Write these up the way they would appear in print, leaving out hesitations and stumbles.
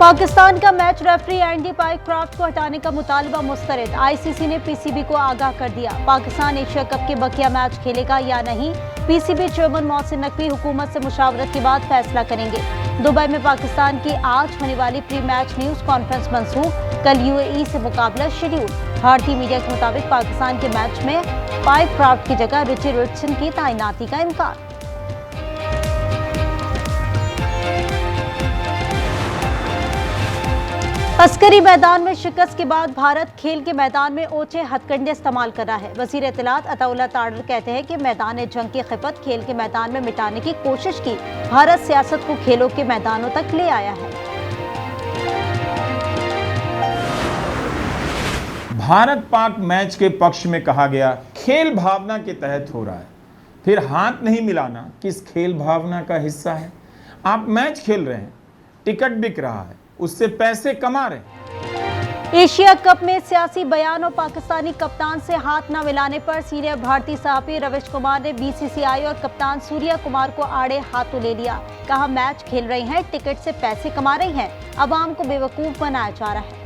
पाकिस्तान का match referee Andy Pycroft को हटाने का मुतालबा मुस्तरद। आईसीसी ने पीसीबी को आगाह कर दिया। पाकिस्तान एशिया कप के बकिया मैच खेलेगा या नहीं, पीसीबी चेयरमैन मोहसिन नकवी हुकूमत से मुशावरत के बाद फैसला करेंगे। दुबई में पाकिस्तान की आज होने वाली प्री मैच न्यूज कॉन्फ्रेंस मंसूख, कल यूएई से मुकाबला शेड्यूल। भारतीय मीडिया के मुताबिक पाकिस्तान के मैच में पाइक्रॉफ्ट की जगह रिची रिचर्डसन की तैनाती का इम्कान। अस्करी मैदान में शिकस्त के बाद भारत खेल के मैदान में ओछे हथकंडे इस्तेमाल कर रहा है। वजीर इत्तलात अताउल्लाह तारर कहते हैं कि मैदान जंग की खिफत खेल के मैदान में मिटाने की कोशिश की। भारत सियासत को खेलों के मैदानों तक ले आया है। भारत पाक मैच के पक्ष में कहा गया खेल भावना के तहत हो रहा है, फिर हाथ नहीं मिलाना किस खेल भावना का हिस्सा है? आप मैच खेल रहे हैं, टिकट बिक रहा है, उससे पैसे कमा रहे। एशिया कप में सियासी बयान और पाकिस्तानी कप्तान से हाथ न मिलाने पर सीनियर भारतीय सहाफी रविश कुमार ने बीसीसीआई और कप्तान सूर्या कुमार को आड़े हाथों ले लिया। कहा, मैच खेल रही हैं, टिकट से पैसे कमा रही हैं, अवाम को बेवकूफ बनाया जा रहा है।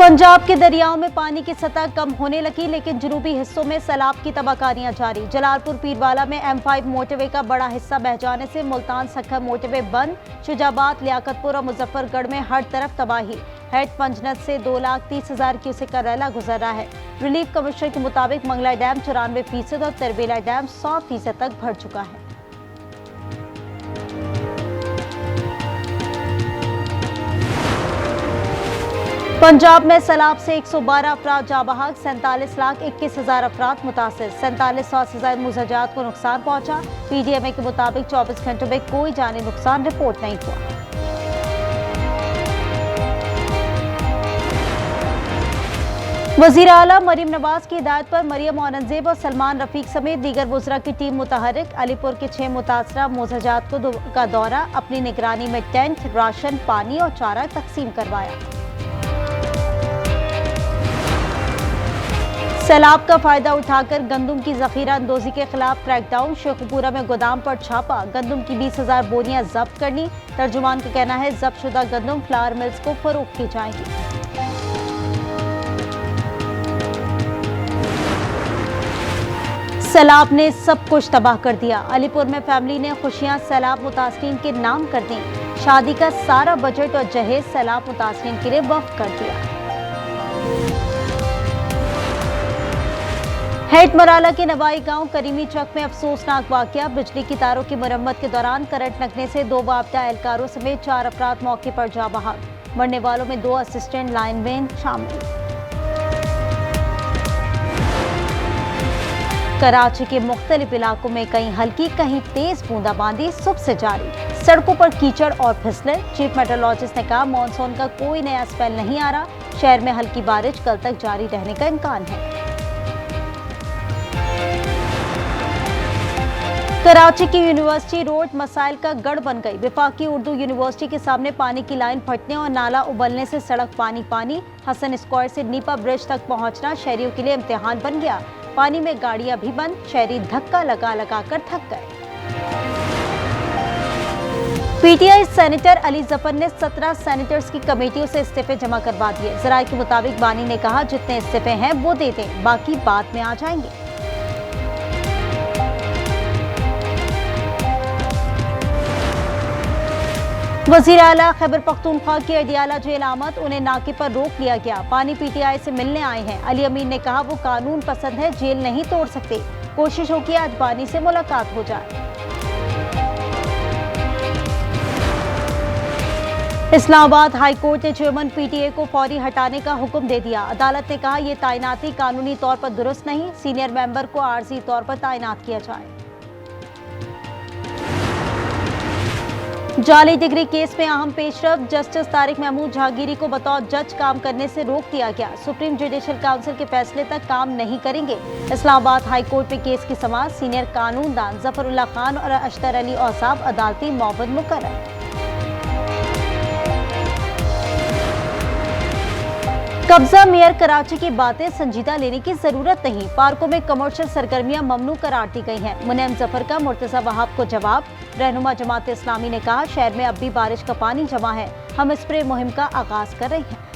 पंजाब के दरियाओं में पानी की सतह कम होने लगी, लेकिन जुनूबी हिस्सों में सैलाब की तबाहकारियां जारी। जलालपुर पीरवाला में M5 मोटरवे का बड़ा हिस्सा बह जाने से मुल्तान सक्खर मोटरवे बंद। शुजाबाद, लियाकतपुर और मुजफ्फरगढ़ में हर तरफ तबाही। हेड पंजनद से 2,30,000 क्यूसेक का रैला गुजर रहा है। रिलीफ कमिश्नर के मुताबिक मंगला डैम 94% और तिरबेला डैम 100% तक भर चुका है। पंजाब में सैलाब से 112 अफराद जाँ बहक, 47,21,000 अफराद मुतासिर, 47 स्वास्थ्य से ज़ायद मुज़ाजात को नुकसान पहुंचा। पीडीएमए के मुताबिक 24 घंटों में कोई जानी नुकसान रिपोर्ट नहीं हुआ। वज़ीर आला मरीम नवाज की हिदायत पर मरियम औरंगजेब और सलमान रफीक समेत दीगर वुज़रा की टीम मुतहरिक। अलीपुर के 6 मुतासरा मुज़ाजात का दौरा, अपनी निगरानी में टेंट, राशन, पानी और चारा तकसीम करवाया। सैलाब का फायदा उठाकर गंदम की जखीरा अंदोजी के खिलाफ क्रैकडाउन। शेखुपुरा में गोदाम पर छापा, गंदम की 20,000 बोरियां जब्त करनी। तर्जुमान का कहना है जब्त शुदा गंदम फ्लावर मिल्स को फरोख्त की जाएगी। सैलाब ने सब कुछ तबाह कर दिया। अलीपुर में फैमिली ने खुशियां सैलाब मुतासरीन के नाम कर दी। शादी का सारा बजट और जहेज सैलाब मुतासरीन के लिए वक्फ कर दिया। हेड मराला के नवाई गांव करीमी चक में अफसोसनाक वाकया। बिजली की तारों की मरम्मत के दौरान करंट लगने से 2 बाबता एहलकारों समेत 4 अफराद मौके पर जाँ बहक। मरने वालों में 2 असिस्टेंट लाइनमैन शामिल। कराची के मुख्तलिफ इलाकों में कहीं हल्की कहीं तेज बूंदाबांदी सुबह से जारी। सड़कों पर कीचड़ और फिसलन। चीफ मेट्रोलॉजिस्ट ने कहा, मानसून का कोई नया स्पेल नहीं आ रहा। शहर में हल्की बारिश कल तक जारी रहने का इम्कान है। कराची की यूनिवर्सिटी रोड मसाइल का गढ़ बन गई। वफाकी उर्दू यूनिवर्सिटी के सामने पानी की लाइन फटने और नाला उबलने से सड़क पानी पानी। हसन स्क्वायर से नीपा ब्रिज तक पहुंचना शहरियों के लिए इम्तिहान बन गया। पानी में गाड़ियां भी बंद, शहरी धक्का लगा लगा कर थक गए। पीटीआई सेनेटर अली जफर ने 17 सेनेटर्स की कमेटियों से इस्तीफे जमा करवा दिए। जराये के मुताबिक बानी ने कहा, जितने इस्तीफे हैं वो दे दें, बाकी बाद में आ जाएंगे। वज़ीर आला खैबर पख्तूनख्वा की अडियाला जेल आमद, उन्हें नाके पर रोक लिया गया। पानी पीटीआई से मिलने आए हैं। अली अमीन ने कहा, वो कानून पसंद है, जेल नहीं तोड़ सकते। कोशिश हो कि आज बानी से मुलाकात हो जाए। इस्लामाबाद हाई कोर्ट ने चेयरमैन पीटीए को फौरी हटाने का हुक्म दे दिया। अदालत ने कहा, यह तैनाती कानूनी तौर पर दुरुस्त नहीं, सीनियर मेंबर को आर्जी तौर पर तैनात किया जाए। जाली डिग्री केस में अहम पेशरफ, जस्टिस तारिक महमूद जहांगीरी को बतौर जज काम करने से रोक दिया गया। सुप्रीम जुडिशल काउंसिल के फैसले तक काम नहीं करेंगे। इस्लामाबाद हाई कोर्ट में केस की समाअत, सीनियर कानूनदान जफरुल्लाह खान और अशतर अली औसाफ अदालती मुआविन मुकर्रर। कब्जा मेयर कराची की बातें संजीदा लेने की जरूरत नहीं, पार्कों में कमर्शियल सरगर्मियां ममनू करार दी गई हैं। मुनीम जफर का मुर्तजा वहाब को जवाब। रहनुमा जमात इस्लामी ने कहा, शहर में अब भी बारिश का पानी जमा है, हम स्प्रे मुहिम का आगाज कर रहे हैं।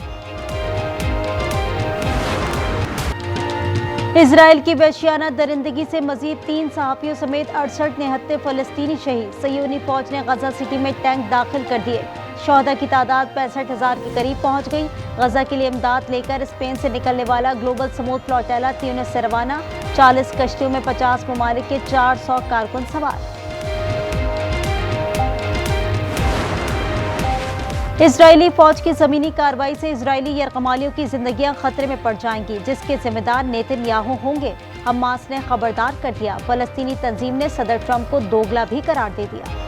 इजराइल की वहशियाना दरिंदगी से मजीद 3 सहाफियों समेत 68 निहत्ते फलस्तीनी शहीद। सयूनी फौज ने गजा सिटी में टैंक दाखिल कर दिए। शोहदा की तादाद 65,000 के करीब पहुंच गई। गजा के लिए इमदाद लेकर स्पेन से निकलने वाला ग्लोबल समूद फ्लोटेला ट्यूनिस से रवाना। 40 कश्तियों में 50 ममालिक के 400 कारकुन सवार। इजरायली फौज की जमीनी कार्रवाई से इजरायली यरगमालियों की जिंदगियां खतरे में पड़ जाएंगी, जिसके जिम्मेदार नेतन्याहू होंगे। हमास ने खबरदार कर दिया। फलस्तीनी तंजीम ने सदर ट्रंप को दोगला भी करार दे दिया।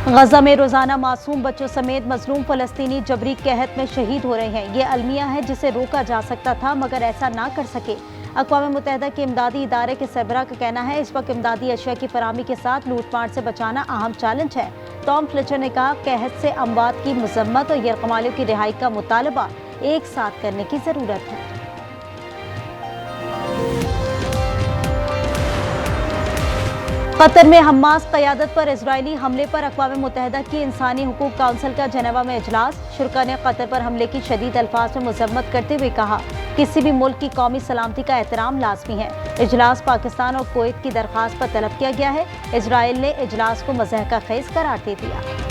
गजा में रोजाना मासूम बच्चों समेत मजलूम फलस्तीनी जबरी कहत में शहीद हो रहे हैं। ये अलमिया है जिसे रोका जा सकता था, मगर ऐसा ना कर सके। अक़वाम मुत्तहिदा के इमदादी इदारे के सरबराह का कहना है, इस वक्त इमदादी अशिया की फराहमी के साथ लूटमार से बचाना अहम चैलेंज है। टॉम फ्लेचर ने कहा, कहत से अमवात की मजम्मत और यरगमालियों की रिहाई का मुतालबा एक साथ करने की जरूरत है। कतर में हमास क़यादत पर इजरायली हमले पर अक़वाम मुत्तहिदा की इंसानी हुकूक काउंसिल का जनेवा में इजलास। शुरा ने कतर पर हमले की शदीद अल्फाज में मजम्मत करते हुए कहा, किसी भी मुल्क की कौमी सलामती का एहतराम लाजमी है। इजलास पाकिस्तान और कुवैत की दरख्वास्त पर तलब किया गया है। इजराइल ने इजलास को मज़हका खेज करार दे दिया।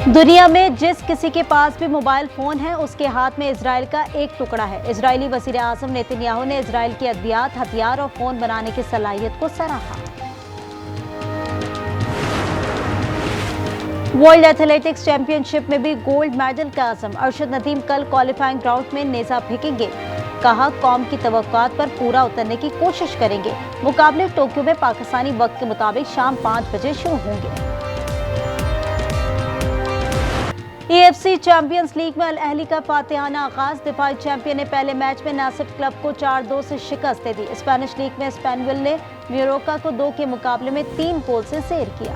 दुनिया में जिस किसी के पास भी मोबाइल फोन है, उसके हाथ में इजराइल का एक टुकड़ा है। इजरायली वज़ीर आज़म नेतन्याहू ने इजराइल की अद्वियात, हथियार और फोन बनाने की सलाहियत को सराहा। वर्ल्ड एथलेटिक्स चैंपियनशिप में भी गोल्ड मेडल का आज़म। अरशद नदीम कल क्वालिफाइंग राउंड में नेज़ा फेंकेंगे। कहा, कौम की तवक्कुआत पर पूरा उतरने की कोशिश करेंगे। मुकाबले टोक्यो में पाकिस्तानी वक्त के मुताबिक शाम 5 बजे शुरू होंगे। AFC चैंपियंस लीग में अल अहली का फातिहाना आगाज। दिफाई चैंपियन ने पहले मैच में नासिब क्लब को 4-2 से शिकस्त दे दी। स्पेनिश लीग में स्पेनविल ने म्यूरोका को 2 के मुकाबले में 3 गोल से सैर किया।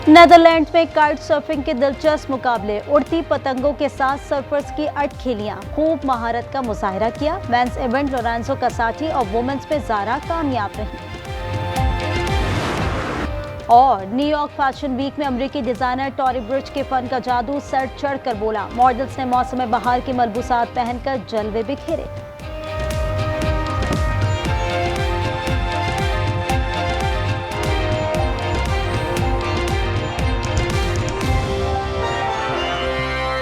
नेदरलैंड्स में काइट सर्फिंग के दिलचस्प मुकाबले। उड़ती पतंगों के साथ सर्फर्स की अटखेलियां। खूब महारत का मुजाहिरा किया। मेंस इवेंट लोरेंसो कासाटी और वुमेन्स पे ज़ारा कामयाब रही। और न्यूयॉर्क फैशन वीक में अमेरिकी डिजाइनर टॉरी ब्रिच के फन का जादू सर चढ़ कर बोला। मॉडल्स ने मौसम बहार की मलबूसात पहनकर जलवे बिखेरे।